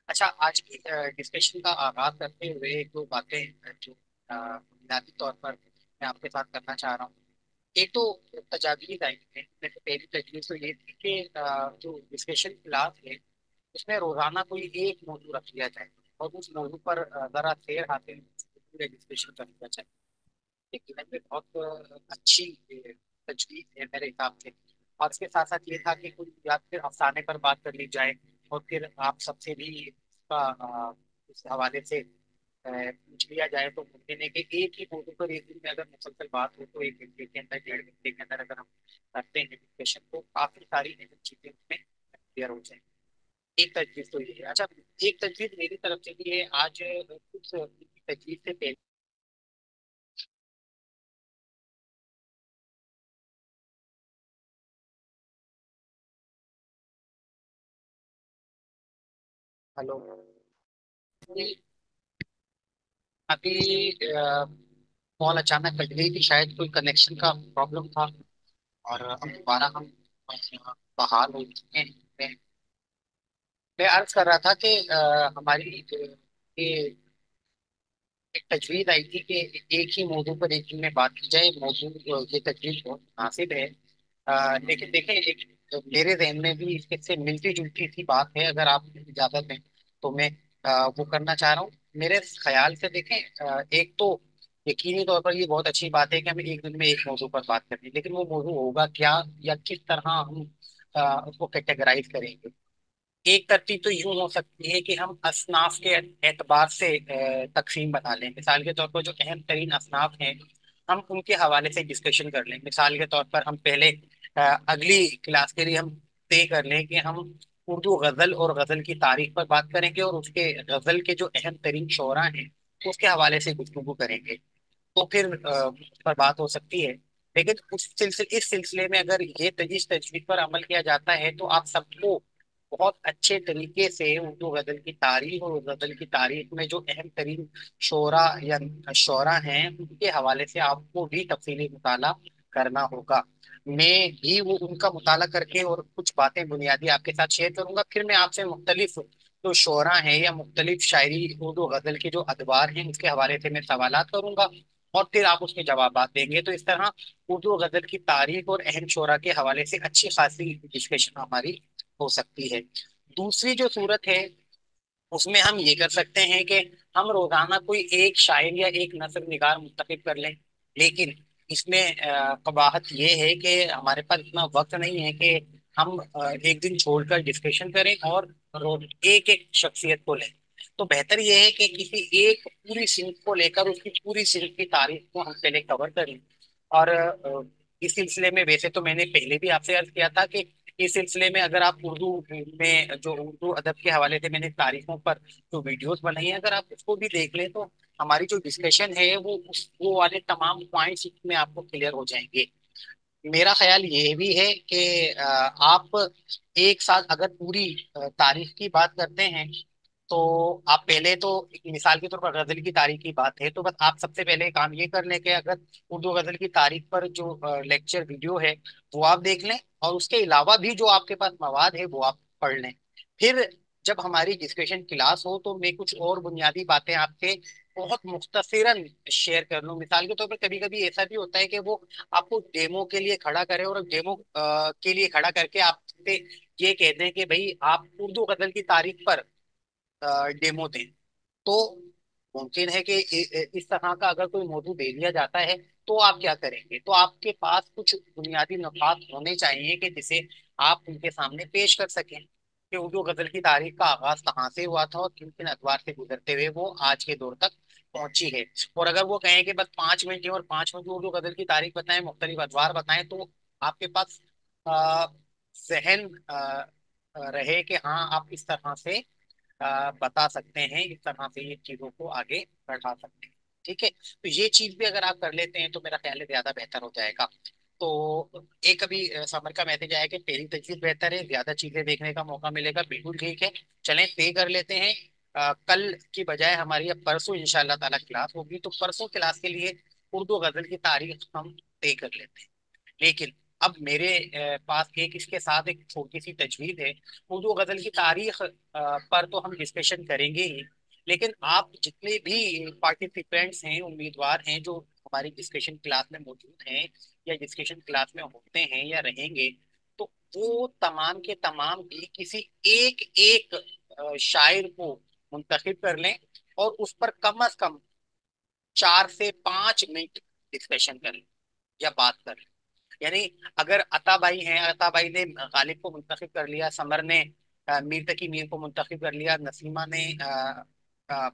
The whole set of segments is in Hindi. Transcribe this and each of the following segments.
अच्छा, आज की डिस्कशन का आगाज करते हुए एक दो बातें जो बुनियादी तौर पर मैं आपके साथ करना चाह रहा हूँ। एक तो तजावीज आई है, जैसे पहली तजवीज तो ये थी कि जो डिस्कशन क्लास है उसमें रोजाना कोई एक मौजू रख लिया जाए और उस मौजू पर जरा देर हासिल पूरे डिस्कशन कर लिया जाए। लेकिन ये बहुत अच्छी तजवीज है मेरे हिसाब से। और इसके साथ साथ ये था कि कुछ या फिर अफसाने पर बात कर ली जाए और फिर आप सबसे भी इसका इस हवाले से पूछ लिया जाए तो मुमकिन है कि एक ही मौजू पर एक दिन में अगर मुसलसल बात हो तो एक घंटे के अंदर 1.5 घंटे के अंदर अगर हम करते हैं डिस्कशन तो काफी सारी अहम चीजें उसमें क्लियर हो जाए। एक तजवीज तो ये है। अच्छा, एक तजवीज मेरी तरफ से भी है। आज कुछ तजवीज से पहले। हेलो। अभी कॉल अचानक कट गई थी, शायद कोई कनेक्शन का प्रॉब्लम था। और अब दोबारा हम बहाल हो चुके हैं। मैं अर्ज कर रहा था कि हमारी ये एक तजवीज आई थी कि एक ही मौजू पर एक दिन में बात की जाए। मौजू ये तजवीज बहुत मुनासिब है। लेकिन देखें, एक मेरे जहन में भी इससे मिलती जुलती सी बात है। अगर आप इजाजत दें तो मैं वो करना चाह रहा हूँ। मेरे ख्याल से देखें, एक तो यकीनी तौर पर ये बहुत अच्छी बात है कि हम एक दिन में एक मौजू पर बात करें, लेकिन वो मौजू होगा क्या या किस तरह हम उसको कैटेगराइज करेंगे। एक तरतीब तो यूं हो सकती है कि हम असनाफ के एतबार से तकसीम बना लें। मिसाल के तौर पर जो अहम तरीन असनाफ हैं हम उनके हवाले से डिस्कशन कर लें। मिसाल के तौर पर हम पहले अगली क्लास के लिए हम तय कर लें कि हम उर्दू गजल और गजल की तारीख पर बात करेंगे और उसके गजल के जो अहम तरीन शोरा हैं उसके हवाले से गुफ्तगू करेंगे। तो फिर उस पर बात हो सकती है। लेकिन इस सिलसिले में अगर इस तजवीज पर अमल किया जाता है तो आप सबको बहुत अच्छे तरीके से उर्दू गजल की तारीख और गजल की तारीख में जो अहम तरीन शोरा या शोरा हैं उनके हवाले से आपको भी तफसीली मुताला करना होगा। मैं भी वो उनका मुताला करके और कुछ बातें बुनियादी आपके साथ शेयर करूंगा। फिर मैं आपसे मुख्तलिफ जो शोरा हैं या मुख्तलिफ शायरी उर्दू गजल के जो अदवार हैं उसके हवाले से मैं सवालात करूंगा और फिर आप उसके जवाब देंगे। तो इस तरह उर्दू गजल की तारीख और अहम शोरा के हवाले से अच्छी खासी डिस्कशन हमारी हो सकती है। दूसरी जो सूरत है उसमें हम ये कर सकते हैं कि हम रोजाना कोई एक शायर या एक नस्र निगार मुंतखब कर लें। लेकिन इसमें कबाहत ये है कि हमारे पास इतना वक्त नहीं है कि हम एक दिन छोड़कर डिस्कशन करें और रोज एक एक शख्सियत को लें। तो बेहतर ये है कि किसी एक पूरी सिंध को लेकर उसकी पूरी सिंध की तारीख को हम पहले कवर करें। और इस सिलसिले में वैसे तो मैंने पहले भी आपसे अर्ज किया था कि इस सिलसिले में अगर आप उर्दू में जो उर्दू अदब के हवाले से मैंने तारीखों पर जो वीडियोस बनाई है अगर आप उसको भी देख लें तो हमारी जो डिस्कशन है वो वाले तमाम पॉइंट्स इसमें आपको क्लियर हो जाएंगे। मेरा ख्याल ये भी है कि आप एक साथ अगर पूरी तारीख की बात करते हैं तो आप पहले तो एक मिसाल के तौर पर गजल की तारीख की बात है तो बस आप सबसे पहले काम ये कर लें कि अगर उर्दू गजल की तारीख पर जो लेक्चर वीडियो है वो आप देख लें और उसके अलावा भी जो आपके पास मवाद है वो आप पढ़ लें। फिर जब हमारी डिस्कशन क्लास हो तो मैं कुछ और बुनियादी बातें आपसे बहुत मुख्तसरन शेयर कर लूँ। मिसाल के तौर पर कभी कभी ऐसा भी होता है कि वो आपको डेमो के लिए खड़ा करे और डेमो के लिए खड़ा करके आपसे ये कह दें कि भाई आप उर्दू गजल की तारीख पर डेमो दें। तो मुमकिन है कि इस तरह का अगर कोई मौजू दे दिया जाता है तो आप क्या करेंगे। तो आपके पास कुछ बुनियादी नुकात होने चाहिए कि जिसे आप उनके सामने पेश कर सकें कि उर्दू गजल की तारीख का आगाज कहाँ से हुआ था और किन किन अदवार से गुजरते हुए वो आज के दौर तक पहुंची है। और अगर वो कहें कि बस 5 मिनट है और 5 मिनट में उर्दू गजल की तारीख बताएं मुख्तलिफ अदवार बताएं तो आपके पास अ, जहन रहे कि हाँ आप इस तरह से बता सकते हैं, इस तरह से ये चीजों को आगे बढ़ा सकते हैं। ठीक है, तो ये चीज भी अगर आप कर लेते हैं तो मेरा ख्याल है ज्यादा बेहतर हो जाएगा। तो एक अभी समर का मैसेज आया कि पहली तजवीज बेहतर है, ज्यादा चीजें देखने का मौका मिलेगा, बिल्कुल ठीक है। चलें तय कर लेते हैं। कल की बजाय हमारी अब परसों इंशाल्लाह ताला क्लास होगी तो परसों क्लास के लिए उर्दू गजल की तारीख हम तय कर लेते हैं। लेकिन अब मेरे पास एक इसके साथ एक छोटी सी तजवीज है। उर्दू गजल की तारीख पर तो हम डिस्कशन करेंगे ही, लेकिन आप जितने भी पार्टिसिपेंट्स हैं, उम्मीदवार हैं जो हमारी डिस्कशन क्लास में मौजूद हैं या डिस्कशन क्लास में होते हैं या रहेंगे, तो वो तमाम के तमाम भी किसी एक एक शायर को मुंतखब कर लें और उस पर कम अज कम 4 से 5 मिनट डिस्कशन करें या बात करें। यानी अगर अताबाई हैं, अताबाई ने गालिब को मुंतखब कर लिया, समर ने मीर तकी मीर को मुंतखब कर लिया, नसीमा ने अ,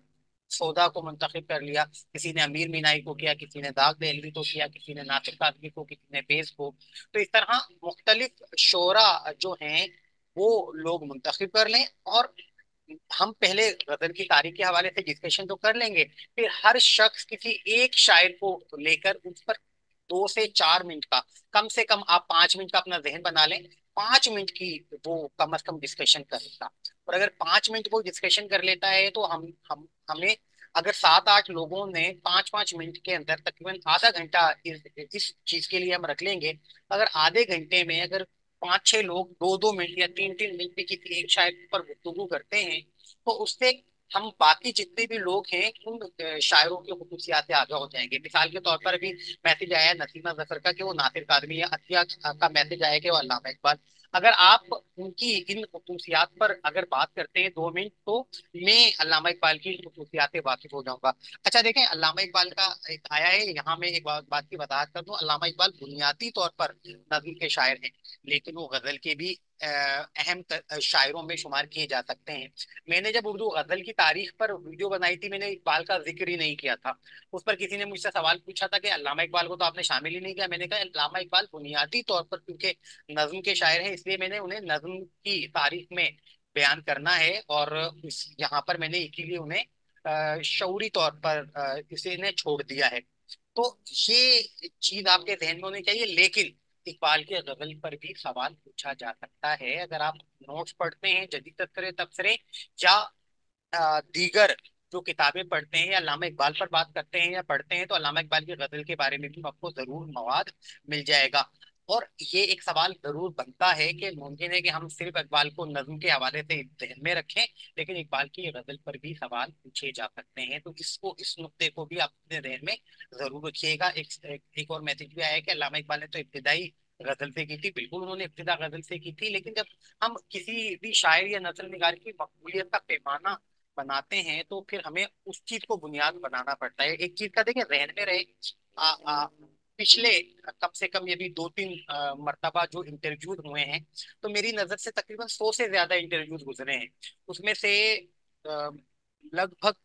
सौदा को मुंतखब कर लिया, किसी ने अमीर मीनाई को किया, किसी ने दाग दहलवी को किया, किसी ने नासिर कादरी को, किसी ने फेज को। तो इस तरह मुख्तलिफ शोरा जो हैं वो लोग मुंतखब कर लें, और हम पहले गजल की तारीख के हवाले से डिस्कशन तो कर लेंगे, फिर हर शख्स किसी एक शायर को लेकर उस पर 2 से 4 मिनट का, कम से कम आप 5 मिनट का अपना जहन बना लें, 5 मिनट की वो कम से कम डिस्कशन करेगा। और अगर 5 मिनट वो डिस्कशन कर लेता है तो हम हमें, अगर 7 8 लोगों ने 5 5 मिनट के अंदर तकरीबन आधा घंटा इस चीज के लिए हम रख लेंगे। अगर आधे घंटे में अगर 5 6 लोग 2 2 मिनट या 3 3 मिनट पे किसी एक शायर पर गुफ्तगू करते हैं, तो उससे हम बाकी जितने भी लोग हैं उन शायरों की खुसूसियात से आगाह हो जाएंगे। मिसाल के तौर पर अभी मैसेज आया है नसीमा जफर का कि वो नासिर कादमी या अतिया का मैसेज आया कि वो अल्लामा इकबाल। अगर आप उनकी इन खुसूसियात पर अगर बात करते हैं 2 मिनट, तो मैं अल्लामा इकबाल की खुसूसियात से वाकिफ हो जाऊंगा। अच्छा देखें, अल्लामा इकबाल का एक आया है यहाँ, मैं एक बात की वजाहत कर दूं। अल्लामा इकबाल बुनियादी तौर पर नज्म के शायर हैं, लेकिन वो गजल के भी अहम शायरों में शुमार किए जा सकते हैं। मैंने जब उर्दू गजल की तारीख पर वीडियो बनाई थी, मैंने इकबाल का जिक्र ही नहीं किया था। उस पर किसी ने मुझसे सवाल पूछा था कि अल्लामा इकबाल को तो आपने शामिल ही नहीं किया। मैंने कहा अल्लामा इकबाल बुनियादी तौर पर क्योंकि नज्म के शायर हैं, इसलिए मैंने उन्हें नज्म की तारीख में बयान करना है, और इस यहाँ पर मैंने इसीलिए उन्हें शऊरी तौर पर इसे इन्हें छोड़ दिया है। तो ये चीज आपके जहन में होनी चाहिए। लेकिन इकबाल के गजल पर भी सवाल पूछा जा सकता है। अगर आप नोट्स पढ़ते हैं, जदीद तबसरे तबसरे या दीगर जो किताबें पढ़ते हैं या अल्लामा इकबाल पर बात करते हैं या पढ़ते हैं, तो अल्लामा इकबाल की गजल के बारे में भी आपको जरूर मवाद मिल जाएगा। और ये एक सवाल जरूर बनता है कि मुमकिन है कि हम सिर्फ इकबाल को नज्म के हवाले से ध्यान में रखें, लेकिन इकबाल की गजल पर भी सवाल पूछे जा सकते हैं। तो इस नुक्ते को भी आप अपने ध्यान में जरूर रखिएगा। एक और मैसेज भी आया है कि अल्लामा इकबाल ने तो इब्तिदाई गजल से की थी। बिल्कुल उन्होंने इब्तिदा गजल से की थी, लेकिन जब हम किसी भी शायर या नजर निगार की मकबूलियत का पैमाना बनाते हैं तो फिर हमें उस चीज को बुनियाद बनाना पड़ता है। एक चीज का देखिए जहन में रहे, आ, आ, पिछले कम से कम ये भी 2 3 मरतबा जो इंटरव्यूज हुए हैं, तो मेरी नजर से तकरीबन 100 से ज्यादा इंटरव्यूज गुजरे हैं। उसमें से अ, लगभग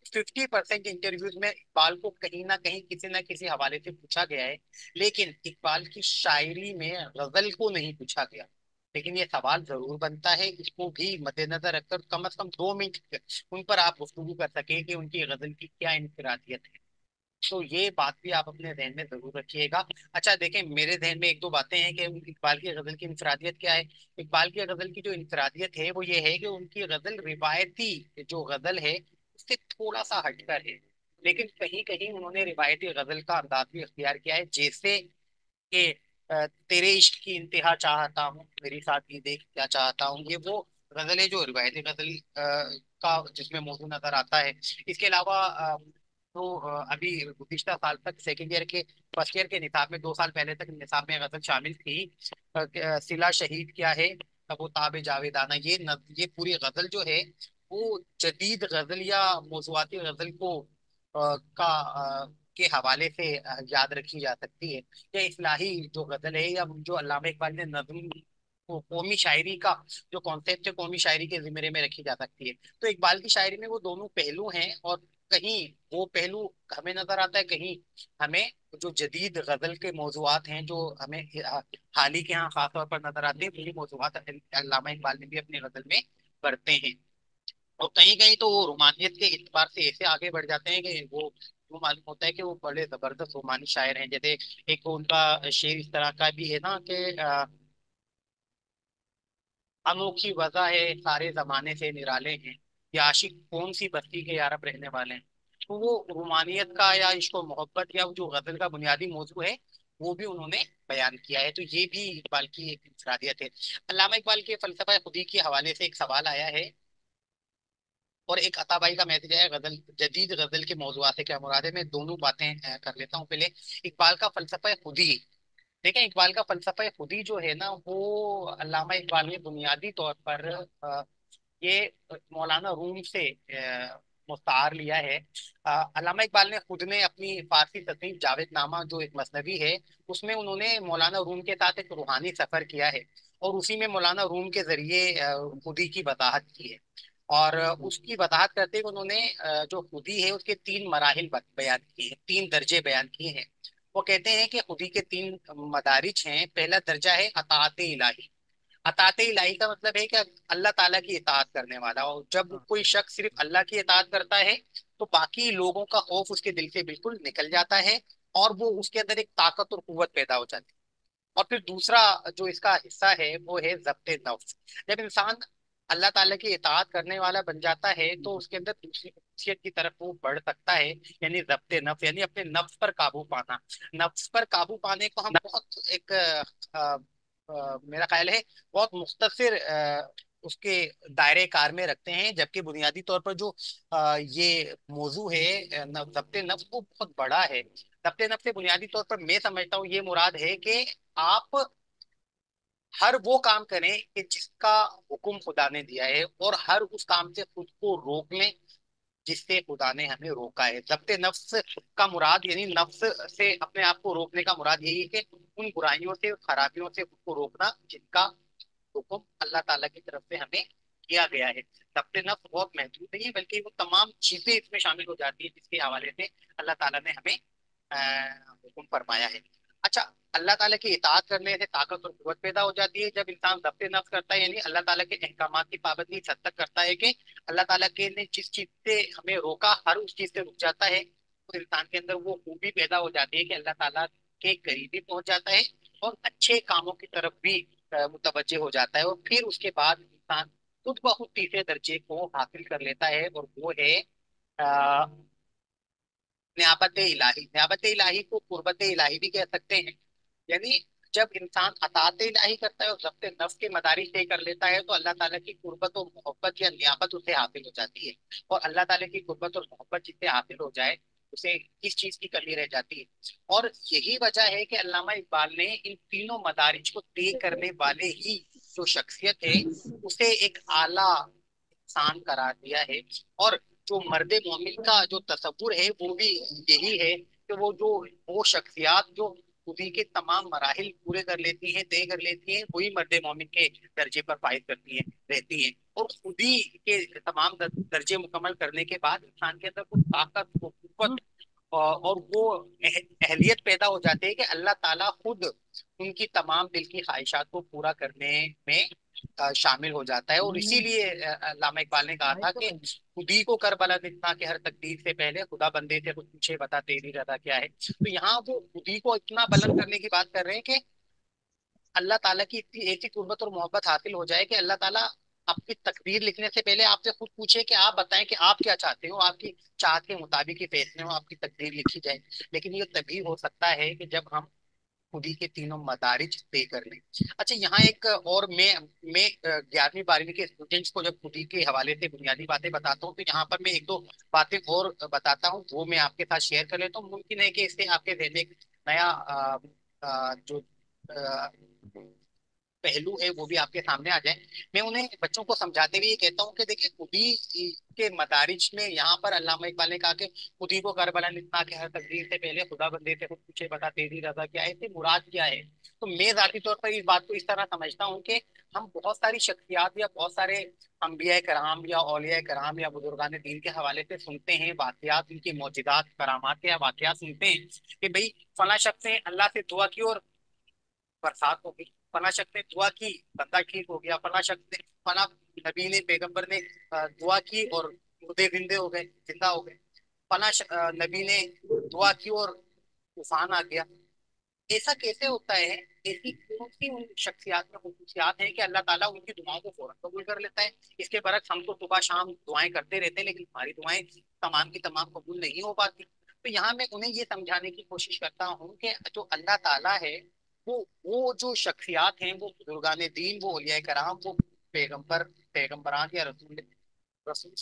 50% इंटरव्यूज में इकबाल को कहीं ना कहीं किसी ना किसी हवाले से पूछा गया है, लेकिन इकबाल की शायरी में गजल को नहीं पूछा गया। लेकिन ये सवाल जरूर बनता है, इसको भी मद्देनजर रखकर कम से कम 2 मिनट उन पर आप गुफ्तगू कर सके कि उनकी गजल की क्या इनफरादियत है। तो ये बात भी आप अपने जहन में जरूर रखिएगा। अच्छा देखें, मेरे जहन में एक दो बातें हैं कि इकबाल की गजल की इनफरादियत क्या है। इकबाल की गजल की जो इनफरादियत है वो ये है कि उनकी गजल रिवायती जो गजल है उससे थोड़ा सा हटकर है, लेकिन कहीं कहीं उन्होंने रिवायती गजल का अंदाज भी अख्तियार किया है। जैसे कि तेरे इश्क की इंतहा चाहता हूँ, मेरी साथी देख क्या चाहता हूँ, ये वो गजल है जो रिवायती गजल का जिसमें मौजू नजर आता है। इसके अलावा तो अभी गुज़िश्ता साल तक सेकेंड ईयर के फर्स्ट ईयर के निसाब में 2 साल पहले तक निसाब में गजल शामिल थी। सिला शहीद क्या है, तब वो ताबे जावेदाना, ये पूरी गजल जो है वो जदीद गजल या मौजुआती गजल को के हवाले से याद रखी जा सकती है। या इस्लाही जो गजल है, या जो अल्लामा इकबाल ने नज्म को कौमी शायरी का जो कॉन्सेप्ट है कौमी शायरी के जिम्मे में रखी जा सकती है। तो इकबाल की शायरी में वो दोनों पहलू हैं, और कहीं वो पहलू हमें नजर आता है, कहीं हमें जो जदीद गजल के मौजुआत हैं जो हमें हाल ही के यहाँ खास तौर पर नजर आते हैं, वही मौजुआत अल्लामा इकबाल ने भी अपनी गजल में करते हैं। और कहीं कहीं तो वो रोमानियत के एतबार से ऐसे आगे बढ़ जाते हैं कि वो मालूम होता है कि वो बड़े जबरदस्त रोमानी शायर हैं। जैसे एक उनका शेर इस तरह का भी है ना कि अनोखी वजह है सारे जमाने से निराले हैं, ये आशिक कौन सी बस्ती के यारब रहने वाले हैं। तो वो रोमानियत का या इश्क और मोहब्बत या जो गजल का बुनियादी मौजू है वो भी उन्होंने बयान किया है। तो ये भी इकबाल की एक इंफरादियत है। अल्लामा इकबाल के फलसफा खुदी के हवाले से एक सवाल आया है, और एक अताबाई का मैसेज है, गजल जदीद गजल के मौजुआ से क्या मुराद है। मैं दोनों बातें कर लेता हूँ। पहले इकबाल का फलसफा खुदी। देखें, इकबाल का फलसफा खुदी जो है ना, वो अल्लामा इकबाल ने बुनियादी तौर पर ये मौलाना रूम से मुस्तार लिया है। अल्लामा इकबाल ने खुद ने अपनी फारसी तसनीफ जावेदनामा जो एक मसनवी है, उसमें उन्होंने मौलाना रूम के साथ एक रूहानी सफर किया है, और उसी में मौलाना रूम के जरिए खुदी की वजाहत की है। और उसकी वजाहत करते हुए उन्होंने जो खुदी है उसके तीन मराहिल बयान किए हैं, तीन दर्जे बयान किए हैं। वो कहते हैं कि खुदी के तीन मदारिज हैं। पहला दर्जा है अताअत इलाही। अताअत इलाही का मतलब है कि अल्लाह ताला की इताअत करने वाला। और जब कोई शख्स सिर्फ अल्लाह की इताअत करता है, तो बाकी लोगों का खौफ उसके दिल से बिल्कुल निकल जाता है, और वो उसके अंदर एक ताकत और कुव्वत पैदा हो जाती है। और फिर दूसरा जो इसका हिस्सा है वो है जब्ते नफ्स। जब इंसान अल्लाह ताला की इताअत करने वाला बन जाता है, तो उसके अंदर दूसरी खसूसियत की तरफ वो बढ़ सकता है, यानी जब्ते नफ्स, यानी अपने नफ्स पर काबू पाना। नफ्स पर काबू पाने को हम बहुत एक मेरा ख्याल है बहुत मुख्तसर उसके दायरे कार में रखते हैं, जबकि बुनियादी तौर पर जो ये मौजू है जब्ते नफ्स, वो बहुत बड़ा है। जब्ते नफ्स से बुनियादी तौर पर मैं समझता हूँ ये मुराद है कि आप हर वो काम करें कि जिसका हुक्म खुदा ने दिया है, और हर उस काम से खुद को रोक लें जिससे खुदा ने हमें रोका है। जब्ते नफ्स का मुराद, यानी नफ्स से अपने आप को रोकने का मुराद यही है कि उन बुराइयों से, खराबियों से खुद को रोकना जिनका हुक्म अल्लाह ताला की तरफ से हमें किया गया है। जब्ते नफ्स बहुत महदूद नहीं है, बल्कि वो तमाम चीजें इसमें शामिल हो जाती है जिसके हवाले से अल्लाह ताला ने हमें हुक्म फरमाया है। अच्छा, अल्लाह ताला की इताअत करने से ताकत और कुव्वत पैदा हो जाती है। जब इंसान ज़ब्ते नफ्स करता है, यानी अल्लाह ताला के अहकामात की पाबंदी इस हद तक करता है कि अल्लाह ताला के ने जिस चीज से हमें रोका, हर उस चीज से रुक जाता है, तो इंसान के अंदर वो खूबी पैदा हो जाती है कि अल्लाह ताला के करीबी पहुंच जाता है, और अच्छे कामों की तरफ भी मुतवज्जे हो जाता है। और फिर उसके बाद इंसान खुद ब खुद तीसरे दर्जे को हासिल कर लेता है, और वो है न्याबत इलाही। न्याबत इलाही को कुर्बत इलाही भी कह सकते हैं। यानी जब इंसान अताअत इलाही करता है और ज़ब्ते नफ्स के मदारिज तय कर लेता है, तो अल्लाह ताला की कुर्बत और मोहब्बत या नियाबत उसे हासिल हो जाती है। और अल्लाह ताला की कुर्बत और मोहब्बत जिसे हासिल हो जाए, उसे किस चीज की कमी रह जाती है। और यही वजह है कि अल्लामा इकबाल ने इन तीनों मदारिज को तय करने वाले ही जो शख्सियत है, उसे एक आला इंसान करार दिया है। और जो मर्द मोमिन का जो तस्वुर है वो भी यही है कि वो शख्सियात जो खुदी के तमाम मराहिल पूरे कर लेती हैं, तय कर लेती हैं, वही मर्द मोमिन के दर्जे पर फाइज करती हैं, रहती हैं। और खुदी के तमाम दर्जे मुकम्मल करने के बाद इंसान के अंदर वो ताकत, वो कुव्वत और वो अहलियत पैदा हो जाती है कि अल्लाह ताला खुद उनकी तमाम दिल की ख्वाहिशात को पूरा करने में शामिल हो जाता है। और इसीलिए अल्लामा इकबाल ने कहा था कि खुदी को करबला दिखा के हर तकदीर से पहले खुदा बंदे से कुछ पूछे बता तेरी रजा क्या है। तो यहाँ वो खुदी को इतना बुलंद करने की बात कर रहे हैं कि अल्लाह ताला की इतनी ऐसी कुर्बत और मोहब्बत हासिल हो जाए कि अल्लाह ताला आपकी तकदीर लिखने से पहले आपसे खुद पूछे कि आप बताएं कि आप क्या चाहते हो, आपकी चाहत के मुताबिक ही फैसले हो, आपकी तकदीर लिखी जाए। लेकिन ये तभी हो सकता है कि जब हम खुदी के तीनों मदारिज तय कर लें। अच्छा, यहाँ एक और मैं 11वीं 12वीं के स्टूडेंट्स को जब खुदी के हवाले से बुनियादी बातें बताता हूँ, तो यहाँ पर मैं एक दो बातें और बताता हूँ, वो मैं आपके साथ शेयर कर लेता हूँ। मुमकिन है कि इससे आपके जहन में एक नया जो पहलू है वो भी आपके सामने आ जाए। मैं उन्हें बच्चों को समझाते हुए ये कहता हूँ कि देखिए, खुदी के मदारिज में यहाँ पर अल्लामा इकबाल ने कहा कि खुदी को करबला लिखना के हर तकदीर से पहले खुदा बंदे से खुद पूछे बता तेरी रजा क्या है, इससे मुराद क्या है। तो मैं जाती तौर पर इस बात को इस तरह समझता हूँ कि हम बहुत सारी शख्सियात या बहुत सारे अम्बिया कराम या औलिया कराम या बुजुर्गान दीन के हवाले से सुनते हैं वाकयात, उनकी मौजिदात करामात या वाकयात सुनते हैं कि भाई फला शख्स ने अल्लाह से दुआ की और बरसात हो गई, फला शख्स ने दुआ की बंदा ठीक हो गया, फला शख्स ने, फला नबी ने, पैगंबर ने दुआ की और मुर्दे जिंदे हो गए, जिंदा हो गए, फला नबी ने दुआ की और तूफान आ गया। ऐसा कैसे होता है? ऐसी कौन सी उन शख्सियात में खुसूसियात है कि अल्लाह ताला उनकी दुआओं को फौरन कबूल कर लेता है? इसके बरक्स हम तो सुबह शाम दुआएं करते रहते हैं, लेकिन हमारी दुआएं तमाम की तमाम कबूल नहीं हो पाती। तो यहाँ मैं उन्हें ये समझाने की कोशिश करता हूँ कि जो अल्लाह ताला है, वो जो शख्सियात हैं, वो बुजुर्गान दीन, वो औलिया कराम, वो पैगंबर, पैगंबरान या रसूल, रसूल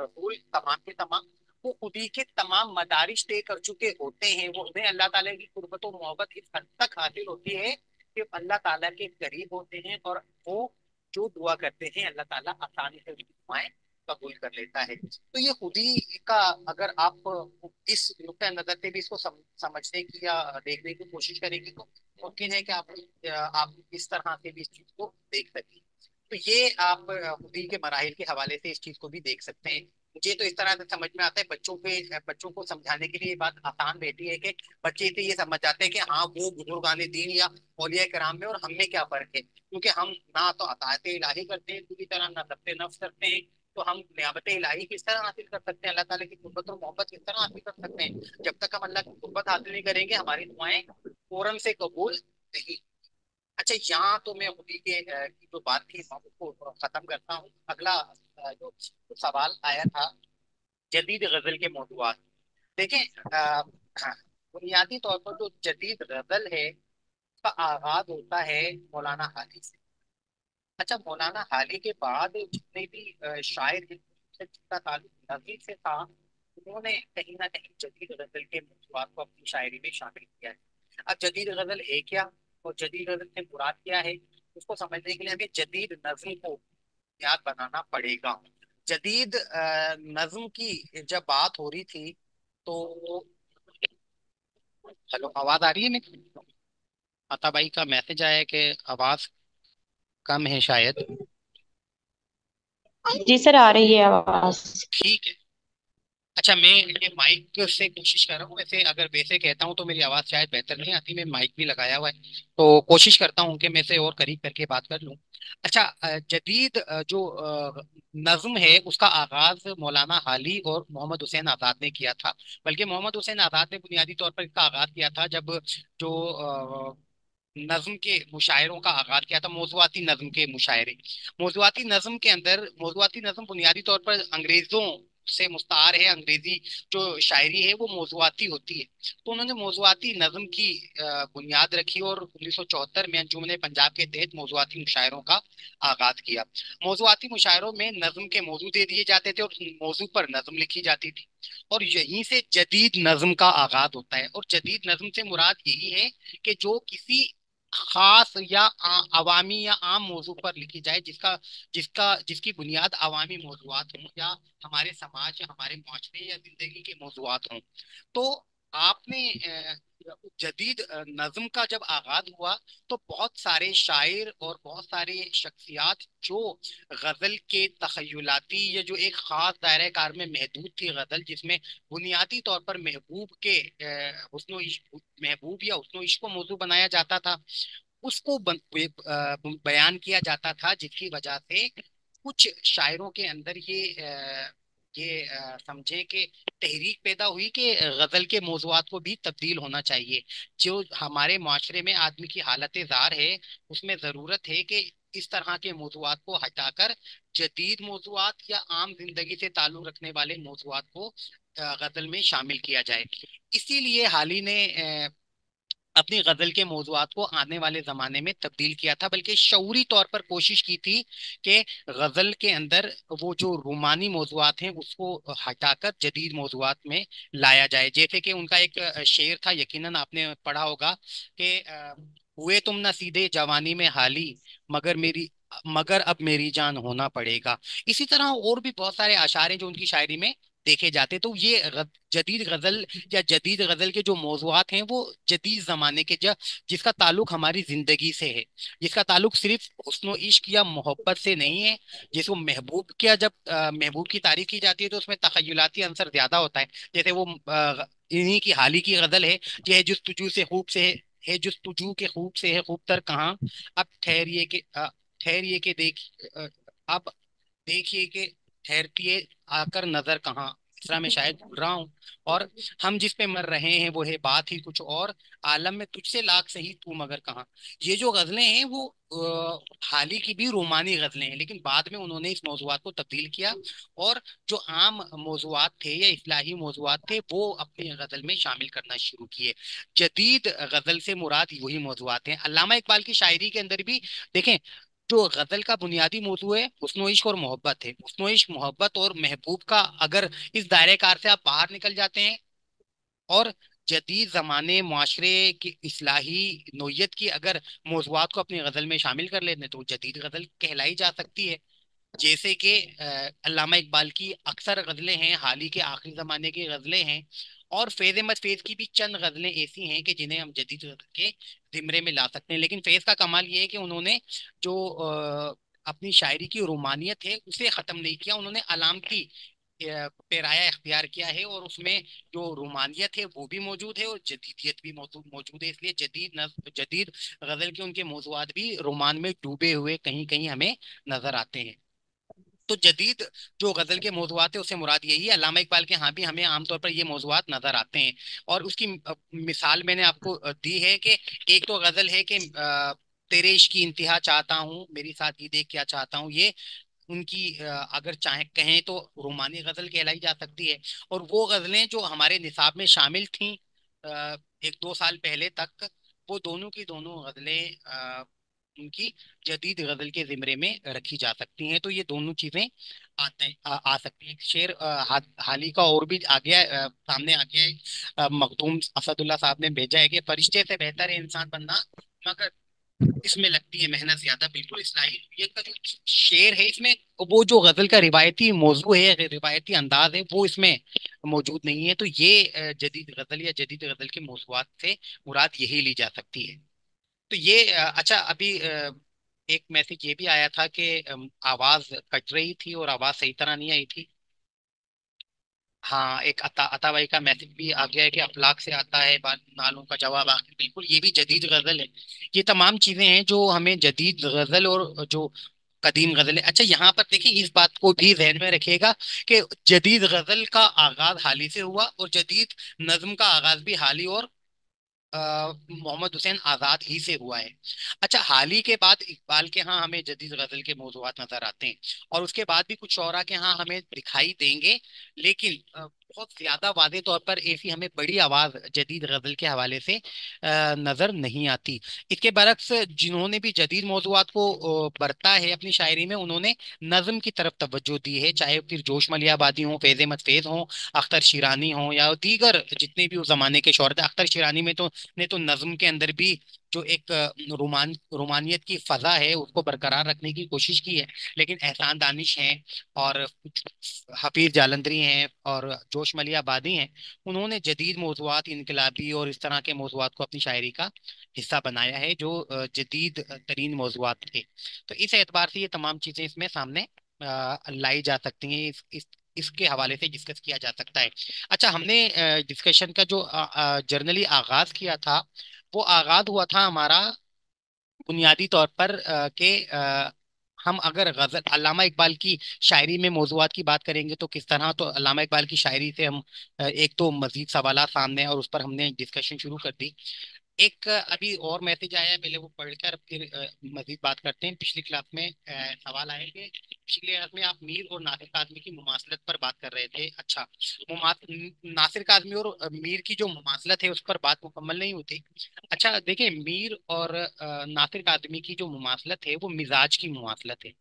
रसूल तमाम के तमाम, वो खुदी के तमाम मदारिज तय कर चुके होते हैं। वो उन्हें अल्लाह ताला की कुर्बत और मोहब्बत इस हद तक हासिल होती है कि अल्लाह ताला के करीब होते हैं, और वो जो दुआ करते हैं अल्लाह ताला आसानी से उनकी दुआएं कबूल कर लेता है। तो ये खुदी का, अगर आप इस नुक्ता नजर से भी इसको समझने की या देखने की कोशिश करेंगे, तो मुमकिन है कि आप इस तरह से भी इस चीज को देख सकें। तो ये आप खुदी के मराहिल के हवाले से इस चीज को भी देख सकते हैं। मुझे तो इस तरह से समझ में आता है, बच्चों को समझाने के लिए ये बात आसान रहती है कि बच्चे से ये समझ जाते हैं कि हाँ, वो बुजुर्गान दीन या औलिया कराम में और हम में क्या फर्क है, क्योंकि हम ना तो अताअत इलाही करते हैं पूरी तरह, ना सबसे नफ्स करते हैं। तो हम नियामत इलाही किस तरह हासिल कर सकते हैं, अल्लाह ताला की कुर्बत और मोहब्बत किस तरह हासिल कर सकते हैं? जब तक हम अल्लाह की कुर्बत हासिल नहीं करेंगे, हमारी दुआएं फौरन से कबूल नहीं। अच्छा, यहाँ तो मैं खुदी के की जो बात थी मैं उसको खत्म करता हूँ। अगला जो सवाल आया था, जदीद गजल के मौजूआत। देखें, हाँ, बुनियादी तौर पर जो जदीद गजल है, उसका आगाज होता है मौलाना हाली से। अच्छा, मौलाना हाली के बाद जितने भी शायर हैं, उनसे जिनका ताल्लुक नज़ीर से था, उन्होंने कहीं ना कहीं जदीद गजल के मौजूआत को अपनी शायरी में शामिल किया है। अब जदीद गजल है क्या, और जदीद गजल से मुराद क्या है, उसको समझने के लिए हमें जदीद नज्म को याद बनाना पड़ेगा। जदीद नज्म की जब बात हो रही थी, तो हेलो, आवाज आ रही है मेरी? अता भाई का मैसेज आया है कि आवाज कम है शायद। जी सर, आ रही है आवाज। ठीक है। अच्छा, मैं ये माइक से कोशिश कर रहा हूँ, वैसे अगर वैसे कहता हूँ तो मेरी आवाज शायद बेहतर नहीं आती। मैं माइक भी लगाया हुआ है, तो कोशिश करता हूँ कि मैं से और करीब करके बात कर लूँ। अच्छा, जदीद जो नज्म है, उसका आगाज मौलाना हाली और मोहम्मद हुसैन आजाद ने किया था। बल्कि मोहम्मद हुसैन आजाद ने बुनियादी तौर पर इसका आगाज किया था जब जो नज्म के मुशायरों का आगाज किया था, मौजुआती नज्म के मुशायरे। मौजुआती नज्म के अंदर, मौजुआती नज्म बुनियादी तौर पर अंग्रेजों से मुस्तार है। अंग्रेजी जो शायरी है वो मौजुआती होती है। तो उन्होंने मौजुआती नज्म की बुनियाद रखी, और 1974 में अंजुमन पंजाब के तहत मौजुआती मुशायरों का आगाज किया। मौजुआती मुशायरों में नज्म के मौजू दे दिए जाते थे, और मौजू पर नज्म लिखी जाती थी, और यहीं से जदीद नज्म का आगाज होता है। और जदीद नज्म से मुराद यही है कि जो किसी खास या अवामी या आम मौजू पर लिखी जाए, जिसका जिसका जिसकी बुनियाद अवामी मौजूआत हों, या हमारे समाज या हमारे माशरे या जिंदगी के मौजूआत हों। तो आपने जदीद नज्म का जब आगाज हुआ, तो बहुत सारे शायर और बहुत सारे शख्सियात जो गजल के तखयलाती, या जो एक खास दायरे कार में महदूद थी गजल, जिसमें बुनियादी तौर पर महबूब के हुस्न इश्क, महबूब या हुस्न इश्क को मौजू बनाया जाता था, उसको बयान किया जाता था, जिसकी वजह से कुछ शायरों के अंदर ये समझे कि तहरीक पैदा हुई कि गजल के मौजुआत को भी तब्दील होना चाहिए। जो हमारे माशरे में आदमी की हालत जार है, उसमें जरूरत है कि इस तरह के मौजुआत को हटाकर जदीद मौजुआत या आम जिंदगी से ताल्लुक रखने वाले मौजुआत को गजल में शामिल किया जाए। इसीलिए हाल ही ने अपनी गजल के मौजुआत को आने वाले जमाने में तब्दील किया था, बल्कि शऊरी तौर पर कोशिश की थी कि गजल के अंदर वो जो रूमानी मौजुआत हैं उसको हटाकर जदीद मौजुआत में लाया जाए। जैसे कि उनका एक शेर था, यकीनन आपने पढ़ा होगा कि हुए तुम न सीधे जवानी में हाली, मगर अब मेरी जान होना पड़ेगा। इसी तरह और भी बहुत सारे अशारे जो उनकी शायरी में देखे जाते। तो ये जदीद गजल या जदीद गजल के जो मौजुआत हैं, वो जदीद जमाने के जिसका ताल्लुक हमारी जिंदगी से है, जिसका ताल्लुक सिर्फ हुस्न इश्क या मोहब्बत से नहीं है। जिसको महबूब किया, जब महबूब की तारीफ की जाती है तो उसमें तखयलाती अंसर ज्यादा होता है। जैसे वो इन्हीं की हाल ही की गजल है, ये है जुस्तजू से खूब से है जुस्तजू के खूब से है खूब तर कहाँ, अब ठहरिए के देख, अब देखिए कि ठहरती है आकर नजर कहाँ। तीसरा मैं शायद भूल रहा हूँ। और हम जिस पे मर रहे हैं वो है बात ही कुछ और, आलम में तुझसे लाख सही तू मगर कहाँ। ये जो गजलें हैं वो हाल ही की भी रोमानी गजलें हैं, लेकिन बाद में उन्होंने इस मौजुआत को तब्दील किया और जो आम मौजुआत थे या इस्लाही मौजुआत थे वो अपनी गजल में शामिल करना शुरू किए। जदीद गजल से मुराद वही मौजुआत हैं। अल्लामा इकबाल की शायरी के अंदर भी देखें, जो गजल का बुनियादी मौजू है हुस्न इश्क और मोहब्बत है। हुस्न इश्क मोहब्बत और महबूब का अगर इस दायरे कार से आप बाहर निकल जाते हैं और जदीद जमाने माशरे की इस्लाही नोयत की अगर मौजुआत को अपनी गजल में शामिल कर लेते हैं तो वो जदीद गजल कहलाई जा सकती है। जैसे कि अल्लामा इकबाल की अक्सर गजलें हैं हाल ही के आखिरी जमाने की गजलें हैं, और फैज अहमद फैज की भी चंद गजलें ऐसी हैं कि जिन्हें हम जदीद गजल के जिम्रे में ला सकते हैं। लेकिन फैज का कमाल ये है कि उन्होंने जो अपनी शायरी की रोमानियत है उसे खत्म नहीं किया, उन्होंने अलामती पेराया इख्तियार किया है, और उसमें जो रोमानियत है वो भी मौजूद है और जदीदियत भी मौजूद मौजूद है। इसलिए जदीद गजल के उनके मौजुआत भी रोमान में डूबे हुए कहीं कहीं हमें नजर आते हैं। तो जदीद जो गजल के मौजुआत है उससे मुराद यही है। अल्लामा इकबाल के यहाँ भी हमें आमतौर पर ये मौजुआत नजर आते हैं। और उसकी मिसाल मैंने आपको दी है कि एक तो गजल है कि तेरे इश्क की इंतहा चाहता हूँ, मेरी सादगी देख क्या चाहता हूँ, ये उनकी अगर चाहे कहें तो रोमानी गजल कहलाई जा सकती है। और वो गजलें जो हमारे निसाब में शामिल थीं एक दो साल पहले तक, वो दोनों की दोनों गजलें उनकी जदीद गजल के जिमरे में रखी जा सकती हैं। तो ये दोनों चीजें आ सकती हैं। एक शेर हाल ही का और भी आ गया सामने आ गया है। मखदूम असदुल्ला साहब ने भेजा है कि फरिश्ते से बेहतर है इंसान बनना, मगर इसमें लगती है मेहनत ज्यादा। बिल्कुल इस्लाही नूयत का जो शेर है इसमें, वो जो गजल का रिवायती मौजू है, रिवायती अंदाज है, वो इसमें मौजूद नहीं है। तो ये जदीद गजल या जदीद गजल के मौजुआत से मुराद यही ली जा सकती है। तो ये अच्छा, अभी एक मैसेज ये भी आया था कि आवाज कट रही थी और आवाज सही तरह नहीं आई थी। हाँ, एक अता भाई का मैसेज भी आ गया है कि अफलाक से आता है नालों का जवाब आखिर। बिल्कुल, ये भी जदीद गजल है। ये तमाम चीजें हैं जो हमें जदीद गजल और जो कदीम गजल है। अच्छा, यहाँ पर देखिए इस बात को भी जहन में रखिएगा कि जदीद गजल का आगाज हाल ही से हुआ और जदीद नज्म का आगाज भी हाल ही और मोहम्मद हुसैन आजाद ही से हुआ है। अच्छा, हाल ही के बाद इकबाल के यहाँ हमें जदीद गजल के मौजुआत नजर आते हैं और उसके बाद भी कुछ शौरा के यहाँ हमें दिखाई देंगे, लेकिन बहुत ज्यादा वादे तौर पर ऐसी हमें बड़ी आवाज जदीद गजल के हवाले से नजर नहीं आती। इसके बरक्स जिन्होंने भी जदीद मौजुआत को बरता है अपनी शायरी में, उन्होंने नज्म की तरफ तवज्जो दी है, चाहे फिर जोश मलियाबादी हो, फैज अहमद फैज हो, अख्तर शिरानी हो या दीगर जितने भी उस जमाने के शौर थे। अख्तर शिरानी में तो ने तो नज्म के अंदर भी जो एक रोमानियत की फजा है उसको बरकरार रखने की कोशिश की है। लेकिन एहसान दानिश हैं और कुछ हफीज जालंधरी हैं और जोश मलिया आबादी हैं, उन्होंने जदीद मौजुआत, इनकलाबी और इस तरह के मौजुआत को अपनी शायरी का हिस्सा बनाया है जो जदीद तरीन मौजुआत थे। तो इस एतबार से ये तमाम चीजें इसमें सामने लाई जा सकती हैं, इसके हवाले से डिस्कस किया जा सकता है। अच्छा, हमने डिस्कशन का जो जर्नली आगाज किया था, वो आगाज हुआ था हमारा बुनियादी तौर पर हम अगर गजल अल्लामा इकबाल की शायरी में मौजुआत की बात करेंगे तो किस तरह, तो अल्लामा इकबाल की शायरी से हम एक तो मजीद सवाल सामने और उस पर हमने डिस्कशन शुरू कर दी। एक अभी और मैसेज आया है, पहले वो पढ़कर फिर मजीद बात करते हैं। पिछली क्लास में सवाल आया कि पिछली क्लास में आप मीर और नासिर काज़मी की मुमासलत पर बात कर रहे थे। अच्छा, नासिर काज़मी और मीर की जो मुमासलत है उस पर बात मुकम्मल नहीं होती। अच्छा देखिए, मीर और नासिर काज़मी की जो मुमासलत है वो मिजाज की मुमासलत है।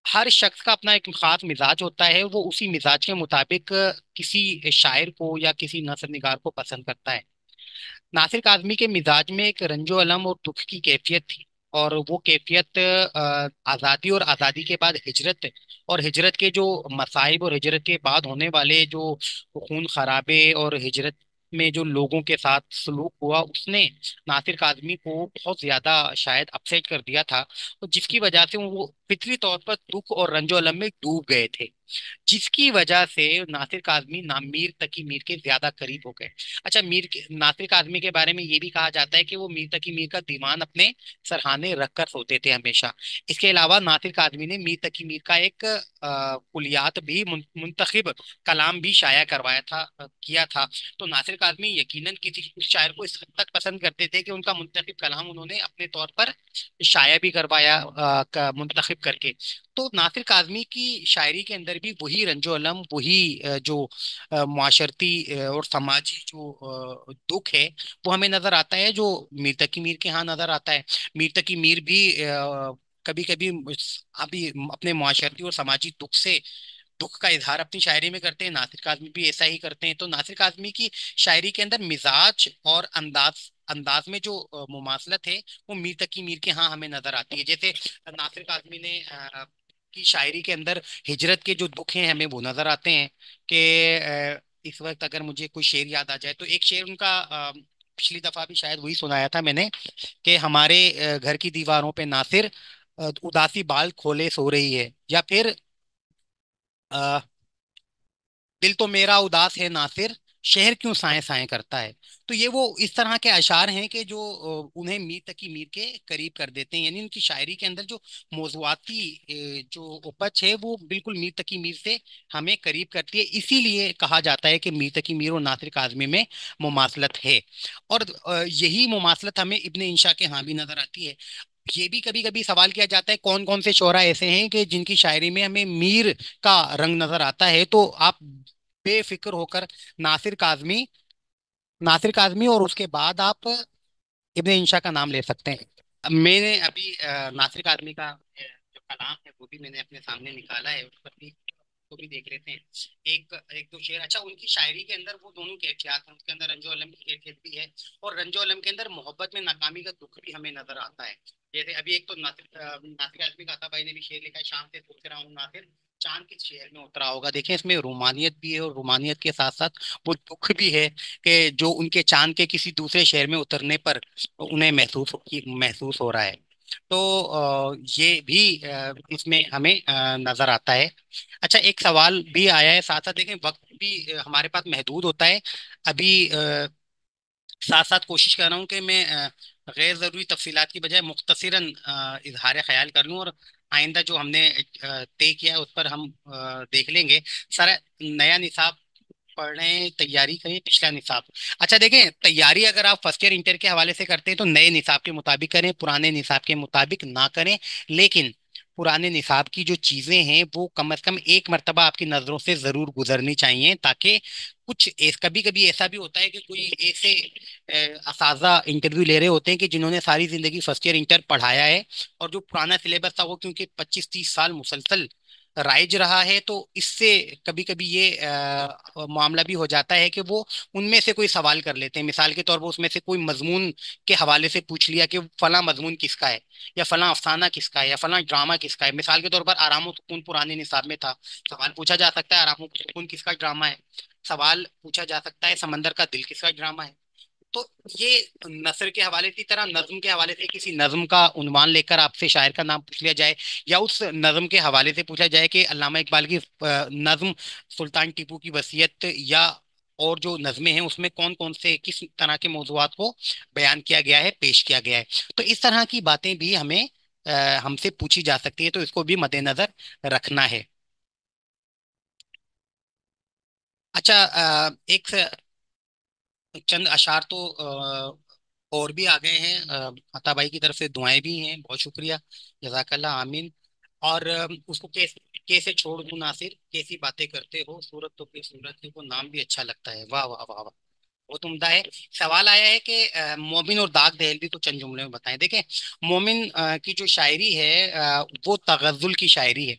हर शख्स का अपना एक खास मिजाज होता है, वो उसी मिजाज के मुताबिक किसी शायर को या किसी नसर निगार को पसंद करता है। नासिर काज़मी के मिजाज में एक रंजो अलम और दुख की कैफियत थी, और वो कैफियत आज़ादी और आज़ादी के बाद हिजरत और हिजरत के जो मसाइब और हिजरत के बाद होने वाले जो खून खराबे और हिजरत में जो लोगों के साथ सलूक हुआ, उसने नासिर काज़मी को बहुत ज्यादा शायद अपसेट कर दिया था, तो जिसकी वजह से वो फितरी तौर पर दुख और रंजो अलम में डूब गए थे। जिसकी वजह से नासिर काजमी मीर तकी मीर के ज्यादा करीब हो गए। अच्छा, नासिर काजमी के बारे में ये भी कहा जाता है कि वो मीर तकी मीर का दीवान अपने सरहाने रखकर सोते थे हमेशा। इसके अलावा नासिर काजमी ने मीर तकी मीर का एक कुलियात भी मुंतखब कलाम भी शाया करवाया था, किया था। तो नासिर काजमी यकीनन किसी उस शायर को इस हद तक पसंद करते थे कि उनका मुंतखब कलाम उन्होंने अपने तौर पर शाया भी करवाया, मुंतखब करके। तो नासिर काजमी की शायरी के अंदर भी वही रंजो अलम, वही जो माशरती और समाजी जो दुख है, वो हमें नजर आता है, जो मीर तकी मीर के यहाँ नजर आता है। मीर तकी मीर भी कभी कभी अभी अपने माशरती और समाजी दुख का इजहार अपनी शायरी में करते हैं। नासिर काजमी भी ऐसा ही करते हैं। तो नासिर काजमी की शायरी के अंदर मिजाज और अंदाज अंदाज में जो मुमासलत है, वो मीर तकी मीर के यहाँ हमें नजर आती है। जैसे नासिर काजमी ने की शायरी के अंदर हिजरत के जो दुख हैं हमें वो नजर आते हैं कि इस वक्त अगर मुझे कोई शेर याद आ जाए, तो एक शेर उनका पिछली दफा भी शायद वही सुनाया था मैंने, कि हमारे घर की दीवारों पे नासिर उदासी बाल खोले सो रही है, या फिर दिल तो मेरा उदास है नासिर, शहर क्यों साए साए करता है। तो ये वो इस तरह के अशार हैं कि जो उन्हें मीर तकी मीर के करीब कर देते हैं। यानी उनकी शायरी के अंदर जो मौजुआती जो उपज है वो बिल्कुल मीर तकी मीर से हमें करीब करती है। इसीलिए कहा जाता है कि मीर तकी मीर और नासिर काज़मी में मुमासलत है। और यही मुमासलत हमें इब्ने इंशा के यहाँ भी नजर आती है। ये भी कभी कभी सवाल किया जाता है कौन कौन से शोरा ऐसे हैं कि जिनकी शायरी में हमें मीर का रंग नजर आता है। तो आप बेफिक्र होकर नासिर काजमी नासिर काजमी और उसके बाद आप इब्ने इंशा का नाम ले सकते हैं। अब मैंने अभी नासिर काजमी का जो कलाम है वो भी मैंने अपने सामने निकाला है, उस पर भी तो भी देख लेते हैं। एक एक दो शेर। अच्छा, उनकी शायरी के अंदर वो दोनों कैफियत हैं, उसके अंदर रंजो अलम की कैफियत भी है, और रंजो अलम के अंदर मोहब्बत में नाकामी का दुख भी हमें नजर आता है। जैसे अभी एक तो नासिर आजमी काका भाई ने भी शेर लिखा है, शाम से सोच रहा हूँ नासिर चांद किस शहर में उतरा होगा। देखें, इसमें रोमानियत भी है, और रोमानियत के साथ साथ वो दुख भी है कि जो उनके चांद के किसी दूसरे शहर में उतरने पर उन्हें महसूस हो रहा है। तो ये भी इसमें हमें नजर आता है। अच्छा, एक सवाल भी आया है साथ साथ, देखें वक्त भी हमारे पास महदूद होता है अभी। साथ साथ कोशिश कर रहा हूँ कि मैं गैर जरूरी तफसीलात की बजाय मुख्तसरन इजहार ख्याल कर लूँ, और आइंदा जो हमने तय किया है उस पर हम देख लेंगे। सारा नया निसाब पढ़ रहे हैं, तैयारी करें पिछला निसाब। अच्छा देखें, तैयारी अगर आप फर्स्ट ईयर इंटर के हवाले से करते हैं तो नए निसाब के मुताबिक करें, पुराने निसाब के मुताबिक ना करें। लेकिन पुराने निसाब की जो चीजें हैं वो कम से कम एक मर्तबा आपकी नजरों से जरूर गुजरनी चाहिए, ताकि कभी कभी ऐसा भी होता है कि कोई ऐसे असाजा इंटरव्यू ले रहे होते हैं कि जिन्होंने सारी जिंदगी फर्स्ट ईयर इंटर पढ़ाया है, और जो पुराना सिलेबस था वो क्योंकि 25-30 साल मुसलसल राइज रहा है, तो इससे कभी कभी ये मामला भी हो जाता है कि वो उनमें से कोई सवाल कर लेते हैं। मिसाल के तौर पर उसमें से कोई मजमून के हवाले से पूछ लिया कि फला मजमून किसका है, या फला अफसाना किसका है, या फला ड्रामा किसका है। मिसाल के तौर पर आराम सुकून पुराने निसाब में था, सवाल पूछा जा सकता है आराम सुकून किसका ड्रामा है। सवाल पूछा जा सकता है समंदर का दिल किसका ड्रामा है। तो ये नसर के हवाले की तरह नज्म के हवाले से किसी नज्म का उन्वान लेकर आपसे शायर का नाम पूछ लिया जाए, या उस नज्म के हवाले से पूछा जाए कि अल्लामा इकबाल की नज्म सुल्तान टीपू की वसीयत या और जो नज़में हैं उसमें कौन कौन से किस तरह के मौजुआत को बयान किया गया है, पेश किया गया है। तो इस तरह की बातें भी हमें हमसे पूछी जा सकती है, तो इसको भी मद्देनजर रखना है। अच्छा, एक चंद अशार तो और भी आ गए हैं, अता भाई की तरफ से दुआएं भी हैं, बहुत शुक्रिया, जजाकल्ला आमीन। और उसको कैसे छोड़ दूं नासिर, कैसी बातें करते हो, सूरत तो फिर सूरत है, वो नाम भी अच्छा लगता है, वाह वाह वाह वाह, बहुत उम्दा है। सवाल आया है कि मोमिन और दाग दहलवी को चंद जुमले में बताएं। देखें, मोमिन की जो शायरी है वो तगज़ुल की शायरी है।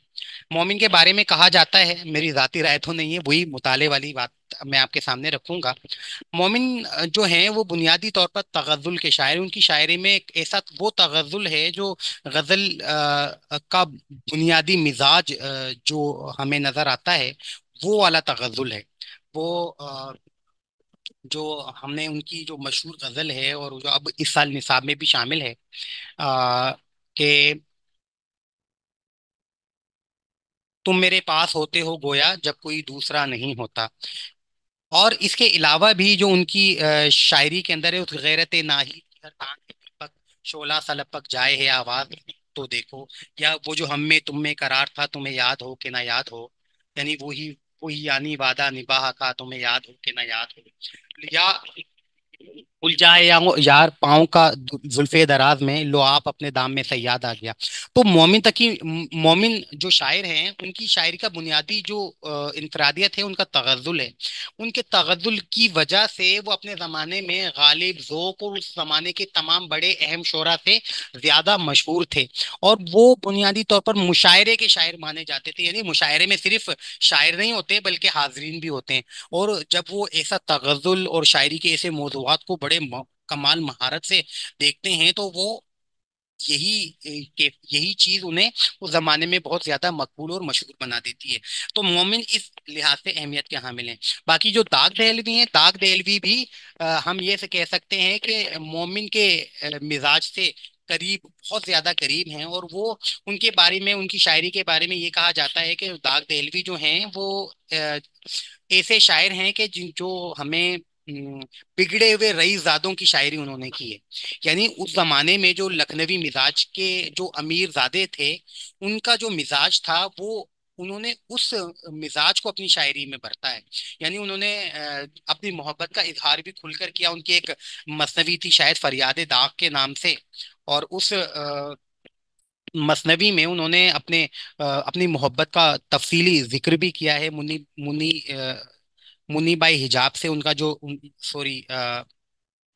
मोमिन के बारे में कहा जाता है, मेरी जाती राय तो नहीं है, वही मुताले वाली बात मैं आपके सामने रखूंगा। मोमिन जो हैं वो बुनियादी तौर पर तगज़ुल के शायर हैं। उनकी शायरी में एक ऐसा वो तगज़ुल है जो गज़ल का बुनियादी मिजाज जो हमें नजर आता है, वो वाला तगज़ुल है। वो जो हमने उनकी जो मशहूर गजल है और जो अब इस साल निसाब में भी शामिल है, आ, कि तुम मेरे पास होते हो गोया जब कोई दूसरा नहीं होता। और इसके अलावा भी जो उनकी शायरी के अंदर है, उस गैरत नाही हर तान है दीपक, शोला सा लपक जाए है आवाज तो देखो। या वो जो हम में तुम में करार था, तुम्हें याद हो कि ना याद हो, यानी वही वही यानी वादा निभाहा का, तुम्हें याद हो कि ना याद हो। या उलझाए या यार पाँव का जुल्फे दराज में लो आप अपने दाम में सयाद आ गया। तो मोमिन जो शायर हैं, उनकी शायरी का बुनियादी जो इंफरादियत है, उनका तगज़ुल है। उनके तगज़ुल की वजह से वो अपने ज़माने में गालिब, ज़ोक और उस ज़माने के तमाम बड़े अहम शोरा से ज़्यादा मशहूर थे। और वो बुनियादी तौर पर मुशायरे के शायर माने जाते थे, यानी मुशायरे में सिर्फ शायर नहीं होते बल्कि हाजरीन भी होते हैं। और जब वो ऐसा तगज़ुल और शायरी के ऐसे मौज़ूआत को बड़े कमाल महारत से देखते हैं, तो वो यही चीज उन्हें उस जमाने में बहुत ज्यादा मकबूल और मशहूर बना देती है। तो मोमिन इस लिहाज से अहमियत के हामिल हैं। बाकी जो दाग दहलवी हैं, दाग दहलवी भी हम ये से कह सकते हैं कि मोमिन के मिजाज से करीब, बहुत ज्यादा करीब हैं। और वो उनके बारे में, उनकी शायरी के बारे में ये कहा जाता है कि दाग दहलवी जो हैं वो ऐसे शायर हैं कि जिन जो हमें बिगड़े हुए रईसजादों की शायरी उन्होंने की है। यानी उस जमाने में जो लखनवी मिजाज के जो अमीर जादे थे, उनका जो मिजाज था वो उन्होंने उस मिजाज को अपनी शायरी में भरता है। यानी उन्होंने अपनी मोहब्बत का इजहार भी खुलकर किया। उनकी एक मसनवी थी शायद फरियाद दाग के नाम से। और उस मसनवी में उन्होंने अपनी मोहब्बत का तफसीली जिक्र भी किया है। मुन्नी बाई हिजाब से उनका जो, सॉरी,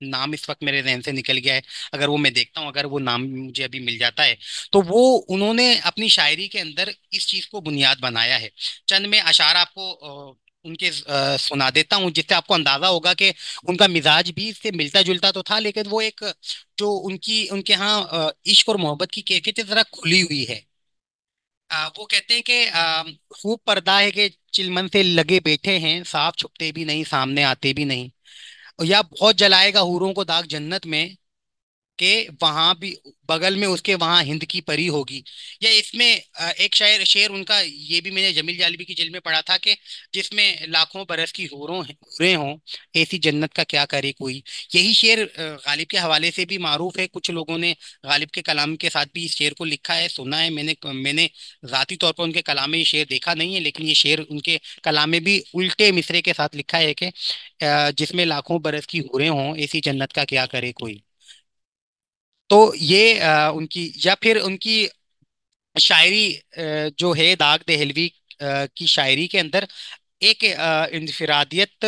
नाम इस वक्त मेरे जहन से निकल गया है। अगर वो मैं देखता हूँ, अगर वो नाम मुझे अभी मिल जाता है, तो वो उन्होंने अपनी शायरी के अंदर इस चीज को बुनियाद बनाया है। चंद मैं अशार आपको उनके सुना देता हूँ, जिससे आपको अंदाजा होगा कि उनका मिजाज भी इससे मिलता जुलता तो था, लेकिन वो एक जो उनके यहाँ इश्क और मोहब्बत की कैफियत है, जरा खुली हुई है। वो कहते हैं कि खूब पर्दा है कि चिलमन से लगे बैठे हैं, साफ छुपते भी नहीं, सामने आते भी नहीं। या बहुत जलाएगा हूरों को दाग जन्नत में, के वहां भी बगल में उसके वहां हिंद की परी होगी। या इसमें एक शायर शेर उनका ये भी मैंने जमील जालबी की जेल में पढ़ा था, कि जिसमें लाखों बरस की हूरें हों, ऐसी जन्नत का क्या करे कोई। यही शेर गालिब के हवाले से भी मारूफ है। कुछ लोगों ने गालिब के कलाम के साथ भी इस शेर को लिखा है, सुना है। मैंने जाती तौर पर उनके कलाम में ये शेर देखा नहीं है, लेकिन ये शेर उनके कलाम में भी उल्टे मिसरे के साथ लिखा है कि जिसमें लाखों बरस की हूरें हों, ऐसी जन्नत का क्या करे कोई। तो ये उनकी, या फिर उनकी शायरी जो है दाग दहलवी की शायरी के अंदर एक इंफिरादियत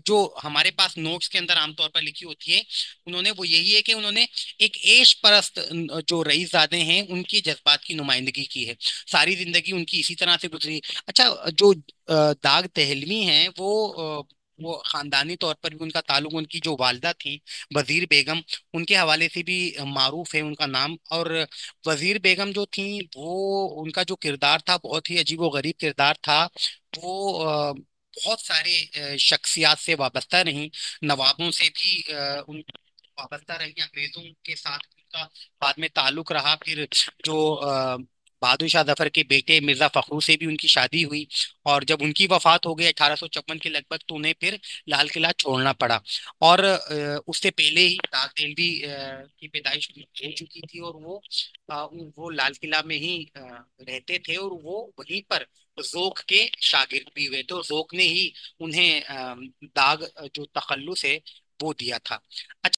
जो हमारे पास नोट्स के अंदर आमतौर पर लिखी होती है, उन्होंने वो यही है कि उन्होंने एक ऐश परस्त जो रईसजादे हैं उनकी जज्बात की नुमाइंदगी की है। सारी जिंदगी उनकी इसी तरह से गुजरी। अच्छा, जो दाग दहलवी हैं वो खानदानी तौर पर भी उनका ताल्लुक, उनकी जो वालदा थी वजीर बेगम, उनके हवाले से भी मारूफ है उनका नाम। और वजीर बेगम जो थी, वो उनका जो किरदार था बहुत ही अजीब व गरीब किरदार था। वो बहुत सारे शख्सियात से वाबस्ता रही, नवाबों से भी उन वाबस्ता रही, अंग्रेजों के साथ उनका बाद में ताल्लुक रहा। फिर जो बहादुर शाह जफर के बेटे मिर्जा फखरू से भी उनकी शादी हुई। और जब उनकी वफात हो गई 1856 के लगभग, तो उन्हें फिर लाल किला छोड़ना पड़ा। और उससे पहले ही दाग देलवी की पैदाइश हो चुकी थी, और वो लाल किला में ही रहते थे। और वो वहीं पर जोक के शागिर्द भी हुए, तो जोक ने ही उन्हें दाग जो तखल्लुस है वो दिया था। अच्छा।